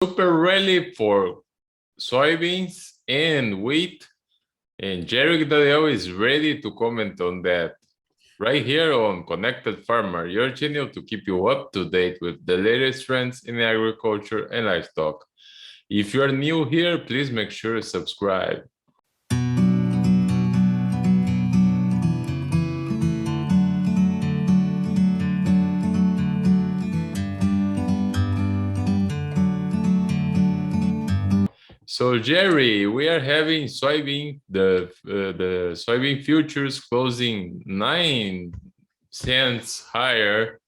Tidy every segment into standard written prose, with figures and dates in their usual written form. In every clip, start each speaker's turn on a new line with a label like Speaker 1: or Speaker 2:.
Speaker 1: super ready for soybeans and wheat. And Jerry Gidel is ready to comment on that right here on Connected Farmer, your channel to keep you up to date with the latest trends in agriculture and livestock. If you are new here, please make sure to subscribe. So Jerry, we are having the soybean futures closing 9 cents higher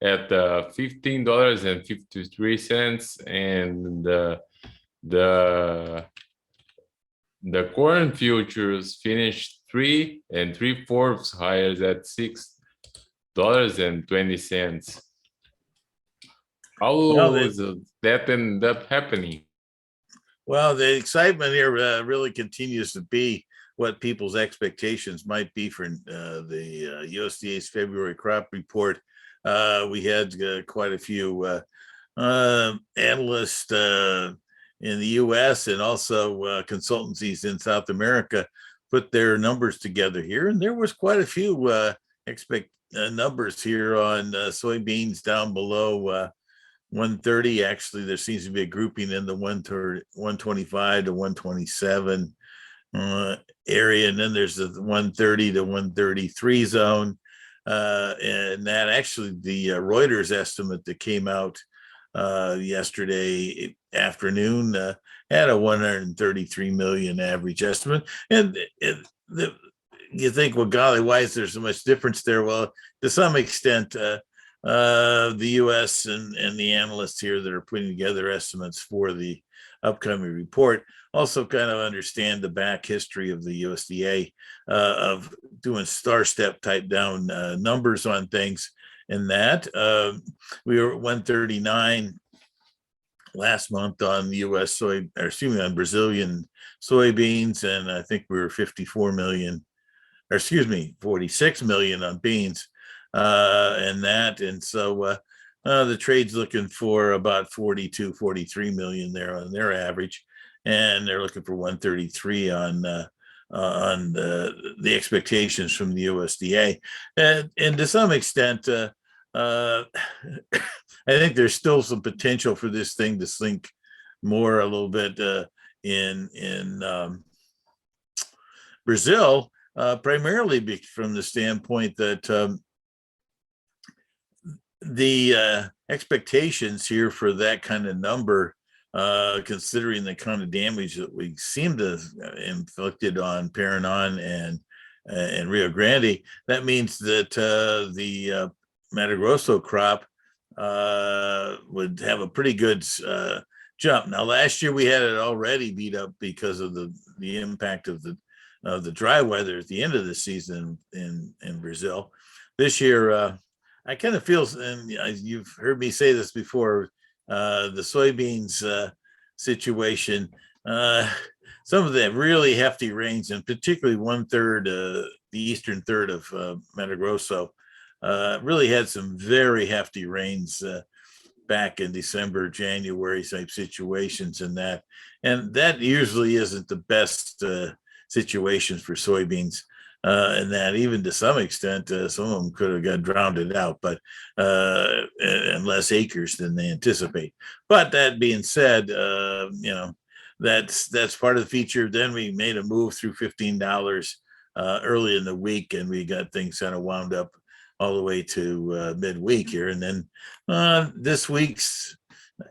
Speaker 1: at $15.53, and the corn futures finished 3 3/4 higher at $6.20. How was that end up happening?
Speaker 2: Well, the excitement here really continues to be what people's expectations might be for the USDA's February crop report. We had quite a few analysts in the US and also consultancies in South America put their numbers together here. And there was quite a few numbers here on soybeans down below 130. Actually, there seems to be a grouping in the 125 to 127 area, and then there's the 130 to 133 zone, and that actually the Reuters estimate that came out yesterday afternoon had a 133 million average estimate. And you think, well, golly, why is there so much difference there? Well, to some extent, the U.S. and the analysts here that are putting together estimates for the upcoming report also kind of understand the back history of the USDA of doing star step type down numbers on things. And that we were at 139 last month on the U.S. on Brazilian soybeans, and I think we were 46 million on beans. And so the trade's looking for about 43 million there on their average, and they're looking for 133 on the expectations from the USDA, and to some extent, I think there's still some potential for this thing to sink more a little bit in Brazil, primarily from the standpoint that the expectations here for that kind of number, considering the kind of damage that we seem to have inflicted on Paraná and Rio Grande, that means that the Mato Grosso crop would have a pretty good jump. Now, last year we had it already beat up because of the impact of the dry weather at the end of the season in Brazil. This year, I kind of feel, and you've heard me say this before, the soybeans situation, some of the really hefty rains, and particularly 1/3, the eastern third of Mato Grosso, really had some very hefty rains back in December, January type situations, and that usually isn't the best situations for soybeans. And that even to some extent, some of them could have got drowned out, but and less acres than they anticipate. But that being said, that's part of the feature. Then we made a move through $15 early in the week, and we got things kind of wound up all the way to midweek here. And then this week's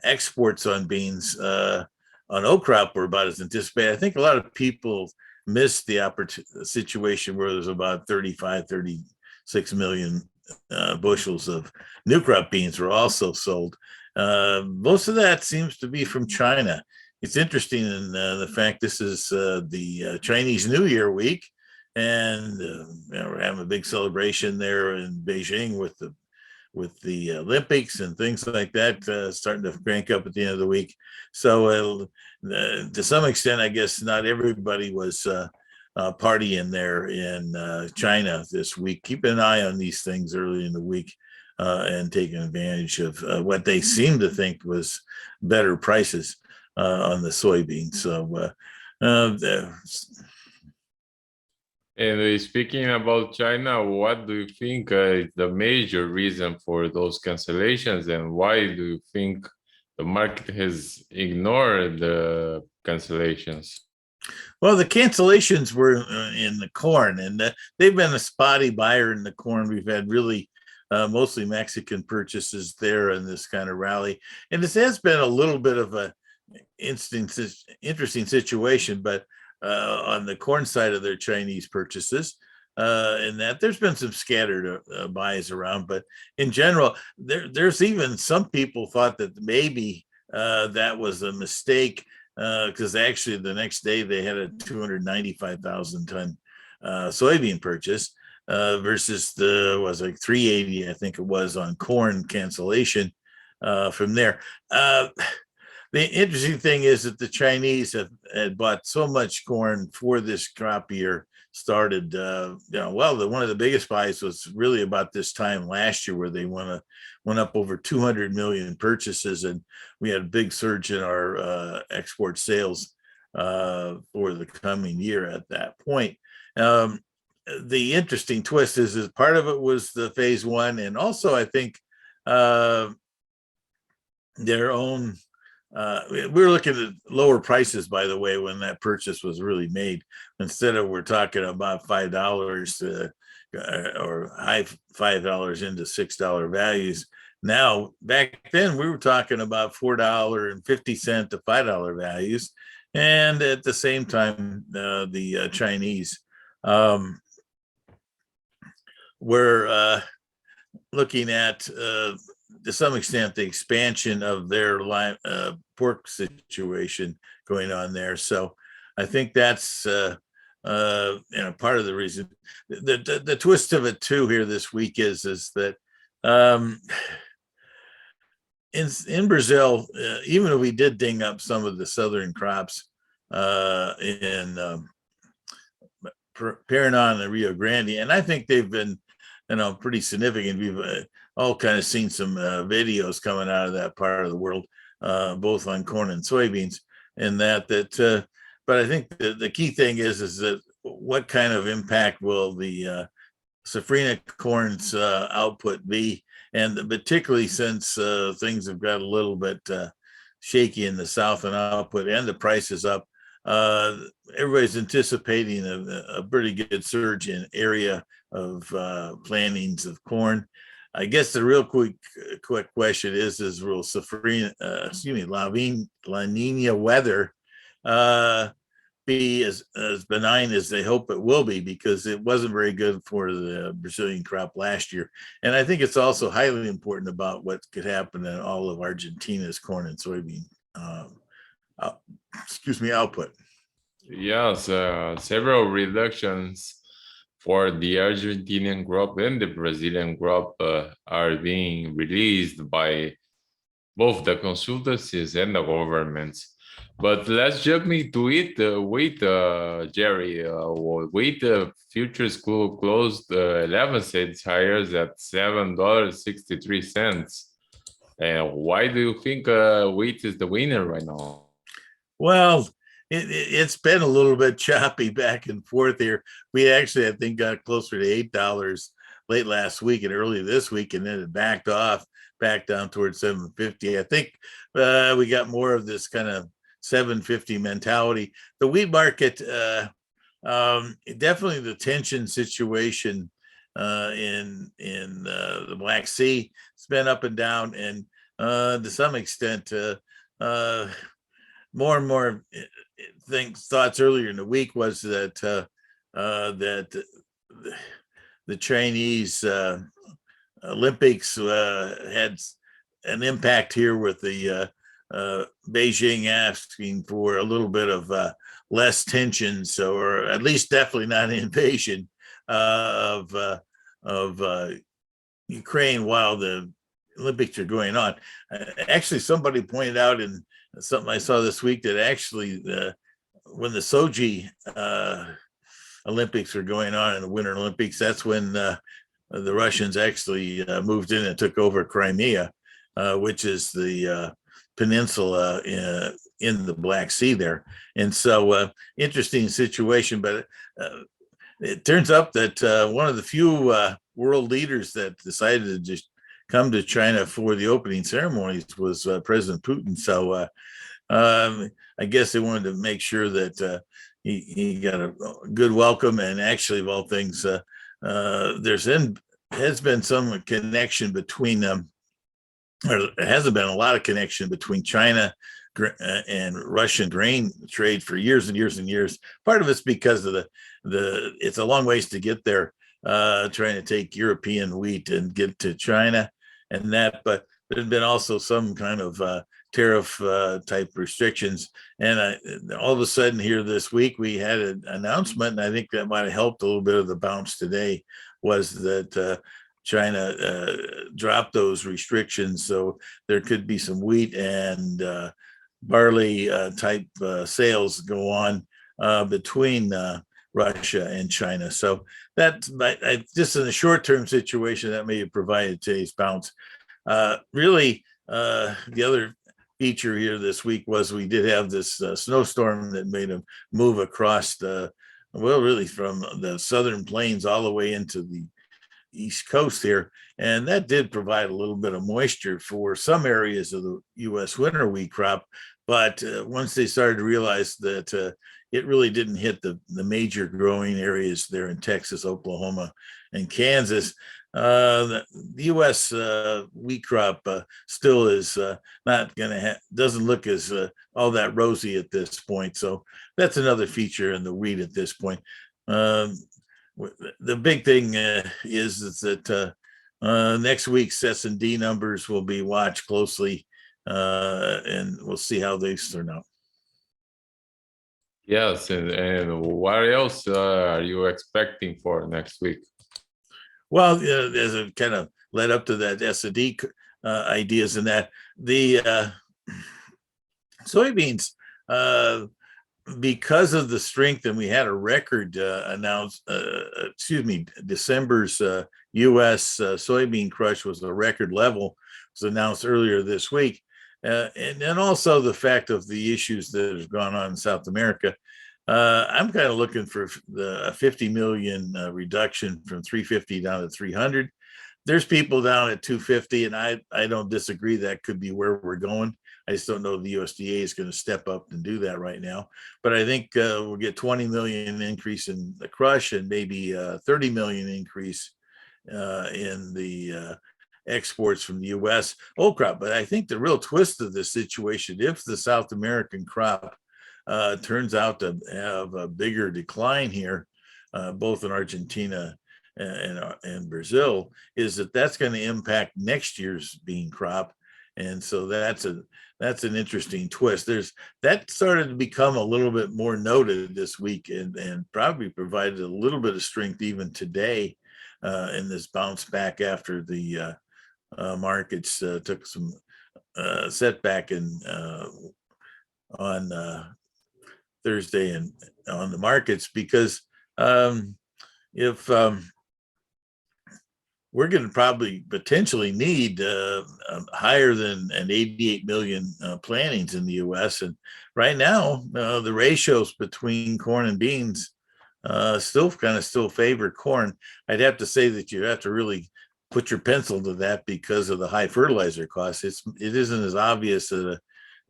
Speaker 2: exports on beans on oat crop were about as anticipated. I think a lot of people missed the situation where there's about 36 million bushels of new crop beans were also sold. Most of that seems to be from China. It's interesting in the fact this is the Chinese New Year week, and we're having a big celebration there in Beijing with the Olympics and things like that starting to crank up at the end of the week. So to some extent, I guess not everybody was partying there in China this week. Keep an eye on these things early in the week and taking advantage of what they seem to think was better prices on the soybeans. So,
Speaker 1: And speaking about China, what do you think is the major reason for those cancellations, and why do you think the market has ignored the cancellations?
Speaker 2: well, the cancellations were in the corn, and they've been a spotty buyer in the corn. We've had really mostly Mexican purchases there in this kind of rally, and this has been a little bit of a interesting situation, but on the corn side of their Chinese purchases, in that there's been some scattered buys around, but in general, there's even some people thought that maybe that was a mistake because actually the next day they had a 295,000 ton soybean purchase versus the was like 380, I think it was, on corn cancellation from there. The interesting thing is that the Chinese had bought so much corn for this crop year started, one of the biggest buys was really about this time last year where they went up over 200 million purchases, and we had a big surge in our export sales for the coming year at that point. The interesting twist is part of it was the phase one, and also I think their own we were looking at lower prices, by the way, when that purchase was really made. Instead of we're talking about $5 or high $5 into $6 values. Now, back then, we were talking about $4.50 to $5 values. And at the same time, the Chinese were looking at to some extent the expansion of their pork situation going on there. So I think that's part of the reason. The twist of it too here this week is that in Brazil, even if we did ding up some of the southern crops in Paraná and the Rio Grande, and I think they've been pretty significant. We've all kind of seen some videos coming out of that part of the world, both on corn and soybeans, and but I think the key thing is that what kind of impact will the safrinha corn's output be, and particularly since things have got a little bit shaky in the south and output and the price is up, everybody's anticipating a pretty good surge in area of plantings of corn. I guess the real quick question is will safrinha, La Nina weather be as benign as they hope it will be, because it wasn't very good for the Brazilian crop last year. And I think it's also highly important about what could happen in all of Argentina's corn and soybean output.
Speaker 1: Yes, several reductions for the Argentinian crop and the Brazilian crop are being released by both the consultancies and the governments. But let's jump into wheat, Jerry. Wheat futures closed 11 cents higher at $7.63. And why do you think wheat is the winner right now?
Speaker 2: Well, it's been a little bit choppy back and forth here. We actually, I think, got closer to $8 late last week and early this week, and then it backed down towards $7.50. I think we got more of this kind of $7.50 mentality. The wheat market, definitely the tension situation in the Black Sea, it's been up and down, and to some extent, more and more thoughts earlier in the week was that that the Chinese Olympics had an impact here with the Beijing asking for a little bit of less tensions, or at least definitely not an invasion of Ukraine while the Olympics are going on. Actually, somebody pointed out in something I saw this week that actually when the Sochi Olympics are going on in the Winter Olympics, that's when the Russians actually moved in and took over Crimea, which is the peninsula in the Black Sea there. And so interesting situation, but it turns out that one of the few world leaders that decided to just come to China for the opening ceremonies was President Putin. So I guess they wanted to make sure that he got a good welcome. And actually, of all things, has been some connection between them, or there hasn't been a lot of connection between China and Russian grain trade for years and years and years. Part of it's because of it's a long ways to get there, trying to take European wheat and get to China and that, but there's been also some kind of tariff type restrictions. And all of a sudden here this week, we had an announcement, and I think that might have helped a little bit of the bounce today, was that China dropped those restrictions. So there could be some wheat and barley type sales go on between Russia and China. So that just in a short-term situation, that may have provided today's bounce. Really, the other feature here this week was we did have this snowstorm that made a move across really from the southern plains all the way into the East Coast here. And that did provide a little bit of moisture for some areas of the U.S. winter wheat crop. But once they started to realize that it really didn't hit the major growing areas there in Texas, Oklahoma, and Kansas, the U.S. Wheat crop still is not going to doesn't look as all that rosy at this point. So that's another feature in the wheat at this point. The big thing is that next week's S&D numbers will be watched closely, and we'll see how they turn out.
Speaker 1: Yes, and what else are you expecting for next week?
Speaker 2: Well, as a kind of led up to that S&D ideas and that, the soybeans, because of the strength, and we had a record December's U.S. soybean crush was a record level, was announced earlier this week. And then also the fact of the issues that have gone on in South America. I'm kind of looking for the 50 million reduction from 350 down to 300. There's people down at 250, and I don't disagree. That could be where we're going. I just don't know if the USDA is going to step up and do that right now. But I think we'll get 20 million increase in the crush and maybe 30 million increase in the exports from the U.S. old crop. But I think the real twist of this situation, if the South American crop turns out to have a bigger decline here, both in Argentina and Brazil, is that's going to impact next year's bean crop. And so that's an interesting twist. That started to become a little bit more noted this week, and probably provided a little bit of strength even today in this bounce back after the markets took some setback on Thursday and on the markets, because if we're going to probably potentially need higher than an 88 million plantings in the U.S. And right now, the ratios between corn and beans still favor corn. I'd have to say that you have to really put your pencil to that because of the high fertilizer costs. It isn't as obvious in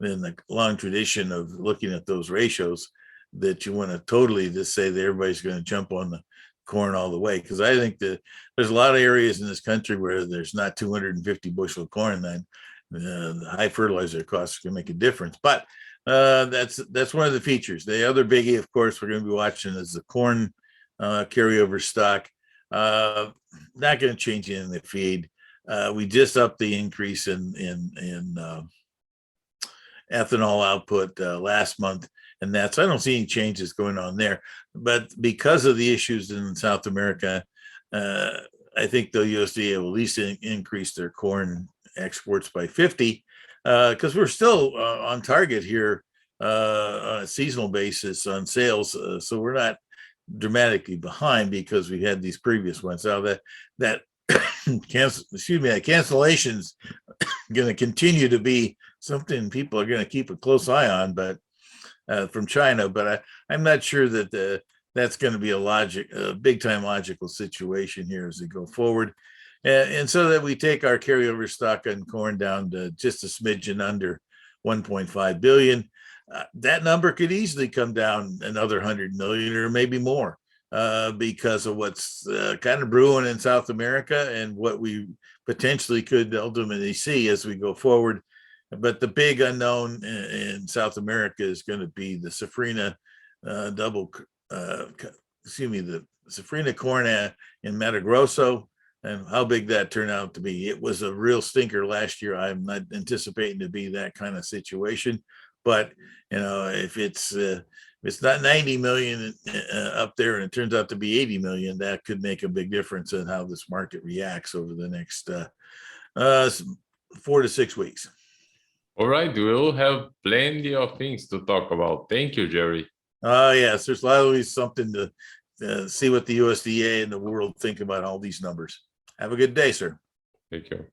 Speaker 2: the long tradition of looking at those ratios that you want to totally just say that everybody's going to jump on the corn all the way, because I think that there's a lot of areas in this country where there's not 250 bushel of corn, then the high fertilizer costs can make a difference. But that's one of the features. The other biggie, of course, we're going to be watching is the corn carryover stock. Not going to change in the feed. We just upped the increase in ethanol output last month, and I don't see any changes going on there. But because of the issues in South America, I think the USDA will at least increase their corn exports by 50, because we're still on target here on a seasonal basis on sales. So we're not dramatically behind because we had these previous ones. So that cancellations going to continue to be something people are going to keep a close eye on, but from China. But I'm not sure that that's going to be a big time logical situation here as we go forward. And so that we take our carryover stock on corn down to just a smidgen under 1.5 billion. That number could easily come down another 100 million or maybe more because of what's kind of brewing in South America and what we potentially could ultimately see as we go forward. But the big unknown in South America is going to be the Safrinha the Safrinha corn in Mato Grosso, and how big that turned out to be. It was a real stinker last year. I'm not anticipating to be that kind of situation, but if it's not 90 million up there and it turns out to be 80 million, that could make a big difference in how this market reacts over the next 4 to 6 weeks.
Speaker 1: All right, we'll have plenty of things to talk about. Thank you, Jerry.
Speaker 2: Yes, there's always something to see what the USDA and the world think about all these numbers. Have a good day, sir.
Speaker 1: Take care.